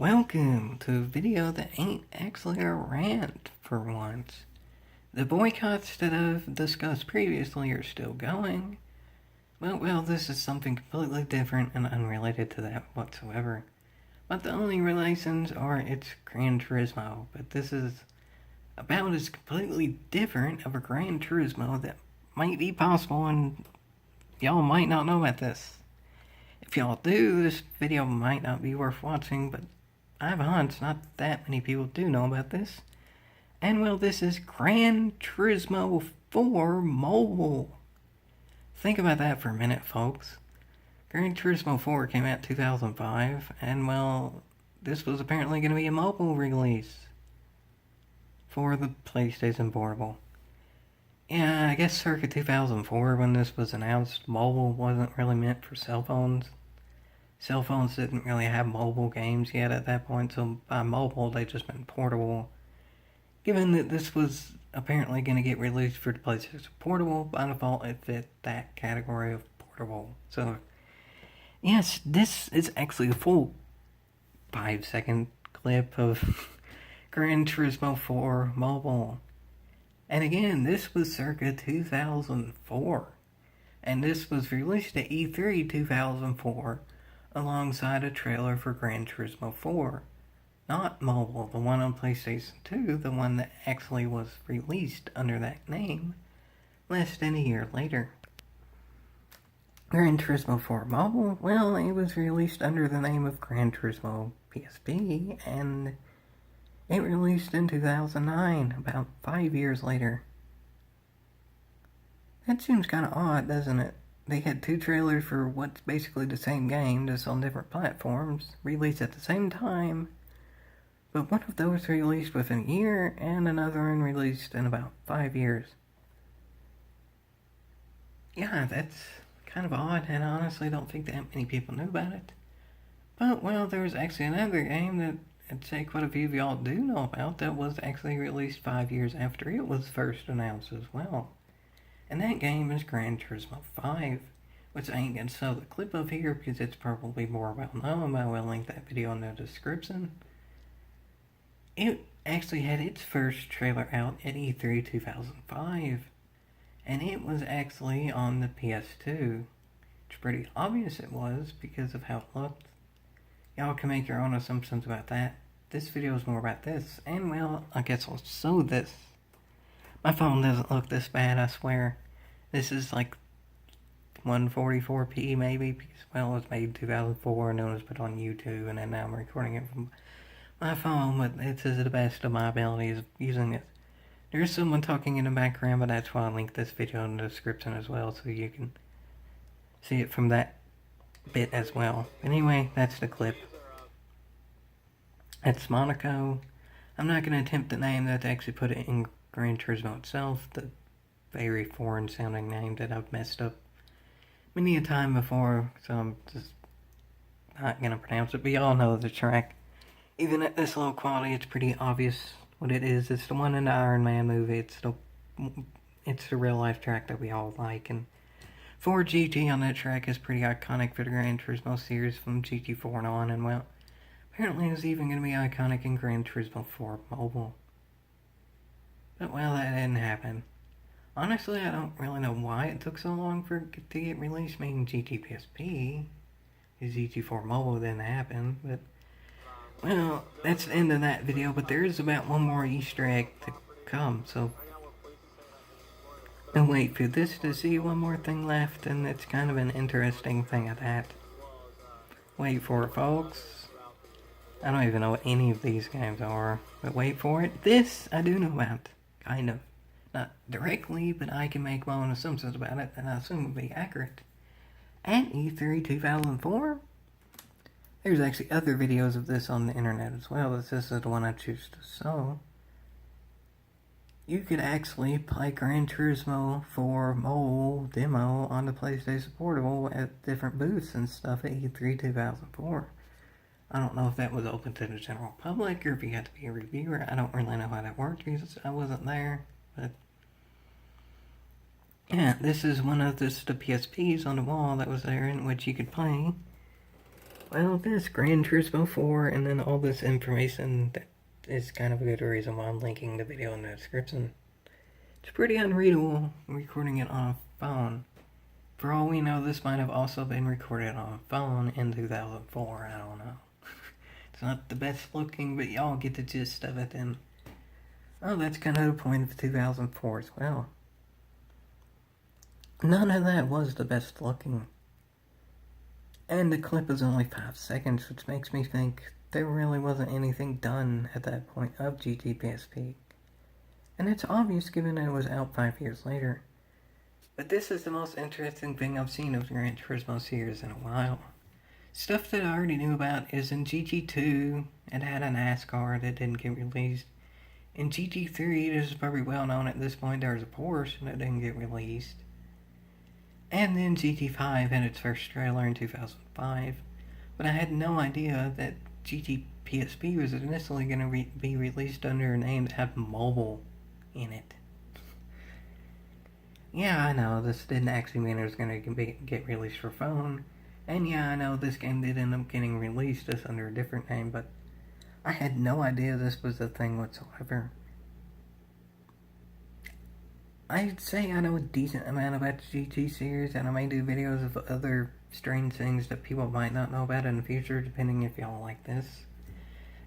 Welcome to a video that ain't actually a rant for once. The boycotts that I've discussed previously are still going. Well, this is something completely different and unrelated to that whatsoever. But the only relations are it's Gran Turismo, but this is about as completely different of a Gran Turismo that might be possible, and y'all might not know about this. If y'all do, this video might not be worth watching, but I have a hunch not that many people do know about this. And well, this is Gran Turismo 4 Mobile. Think about that for a minute, folks. Gran Turismo 4 came out in 2005, and well, this was apparently going to be a mobile release for the PlayStation Portable. Yeah, I guess circa 2004 when this was announced, mobile wasn't really meant for cell phones. Cell phones didn't really have mobile games yet at that point, so by mobile they just meant portable. Given that this was apparently going to get released for the PlayStation Portable, by default it fit that category of portable. So, yes, this is actually a full 5-second clip of Gran Turismo 4 Mobile. And again, this was circa 2004. And this was released at E3 2004 alongside a trailer for Gran Turismo 4. Not mobile, the one on PlayStation 2, the one that actually was released under that name less than a year later. Gran Turismo 4 Mobile, well, it was released under the name of Gran Turismo PSP, and it released in 2009, about 5 years later. That seems kind of odd, doesn't it? They had two trailers for what's basically the same game, just on different platforms, released at the same time, but one of those released within a year, and another one released in about 5 years. Yeah, that's kind of odd, and I honestly don't think that many people knew about it. But, well, there was actually another game that I'd say quite a few of y'all do know about that was actually released 5 years after it was first announced as well. And that game is Gran Turismo 5, which I ain't gonna show the clip of here because it's probably more well known, but I will link that video in the description. It actually had its first trailer out at E3 2005, and it was actually on the PS2. It's pretty obvious it was because of how it looked. Y'all can make your own assumptions about that. This video is more about this, and well, I guess I'll show this. My phone doesn't look this bad, I swear. This is like 144p maybe, because well, it was made in 2004 and it was put on YouTube, and then now I'm recording it from my phone, but it's to the best of my abilities of using it. There's someone talking in the background, but that's why I linked this video in the description as well, so you can see it from that bit as well. Anyway, that's the clip. That's Monaco. I'm not going to attempt the name that actually put it in Gran Turismo itself, the very foreign sounding name that I've messed up many a time before, so I'm just not going to pronounce it, but y'all know the track. Even at this low quality, it's pretty obvious what it is. It's the one in the Iron Man movie. It's the real life track that we all like, and 4GT on that track is pretty iconic for the Gran Turismo series from GT4 and on, and well, apparently it's even going to be iconic in Gran Turismo 4 Mobile. But well, that didn't happen. Honestly, I don't really know why it took so long for it to get released, making GT GT4 Mobile didn't happen, but well, that's the end of that video, but there is about one more Easter egg to come, so and wait for this to see one more thing left, and it's kind of an interesting thing at that. Wait for it, folks. I don't even know what any of these games are, but wait for it. This I do know about, kind of. Not directly, but I can make my own assumptions about it, and I assume it will be accurate. At E3 2004, there's actually other videos of this on the internet as well, but this is the one I choose to show. You could actually play Gran Turismo 4 Mobile demo on the PlayStation Portable at different booths and stuff at E3 2004. I don't know if that was open to the general public or if you had to be a reviewer. I don't really know how that worked because I wasn't there, but yeah, this is one of the PSPs on the wall that was there in which you could play Well, this Gran Turismo 4 and then all this information that is kind of a good reason why I'm linking the video in the description. It's pretty unreadable recording it on a phone. For all we know, this might have also been recorded on a phone in 2004. I don't know. It's not the best looking, but y'all get the gist of it. And oh, that's kind of the point of 2004 as well. None of that was the best looking. And the clip is only 5 seconds, which makes me think there really wasn't anything done at that point of GTPSP. And it's obvious given that it was out 5 years later. But this is the most interesting thing I've seen of the Gran Turismo series in a while. Stuff that I already knew about is in GT2, it had a NASCAR that didn't get released. In GT3, this is probably well known at this point, there was a Porsche that didn't get released. And then GT5 had its first trailer in 2005, but I had no idea that GTPSP was initially going to be released under a name that had mobile in it. Yeah, I know, this didn't actually mean it was going to get released for phone, and yeah, I know this game did end up getting released just under a different name, but I had no idea this was a thing whatsoever. I'd say I know a decent amount about the GT series, and I may do videos of other strange things that people might not know about in the future, depending if y'all like this.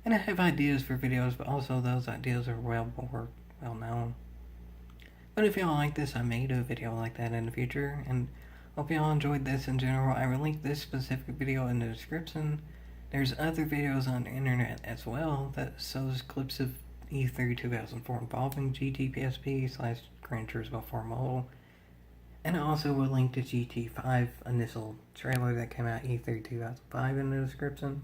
And I have ideas for videos, but also those ideas are well known. But if y'all like this, I may do a video like that in the future, and hope y'all enjoyed this in general. I will link this specific video in the description. There's other videos on the internet as well that shows clips of E3 2004 involving GTPSP / Gran Turismo 4 Mobile. And I also will link the GT5 initial trailer that came out E3 2005 in the description.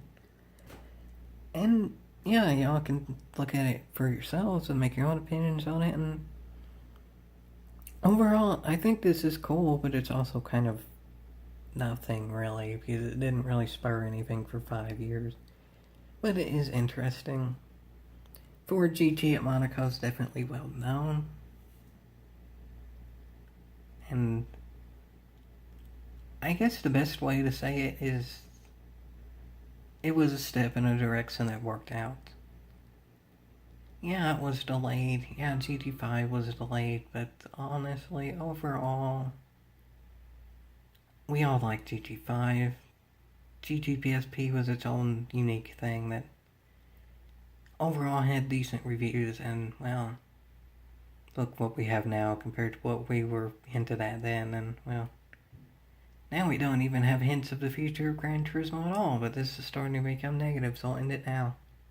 And yeah, y'all can look at it for yourselves and make your own opinions on it. And overall, I think this is cool, but it's also kind of nothing really, because it didn't really spur anything for 5 years. But it is interesting. For GT at Monaco is definitely well known. And I guess the best way to say it is it was a step in a direction that worked out. Yeah, it was delayed. Yeah, GT5 was delayed, but honestly, overall, we all like GT5. GTPSP was its own unique thing that overall had decent reviews, and well, look what we have now compared to what we were hinted at then, and well, now we don't even have hints of the future of Gran Turismo at all, but this is starting to become negative, so I'll end it now.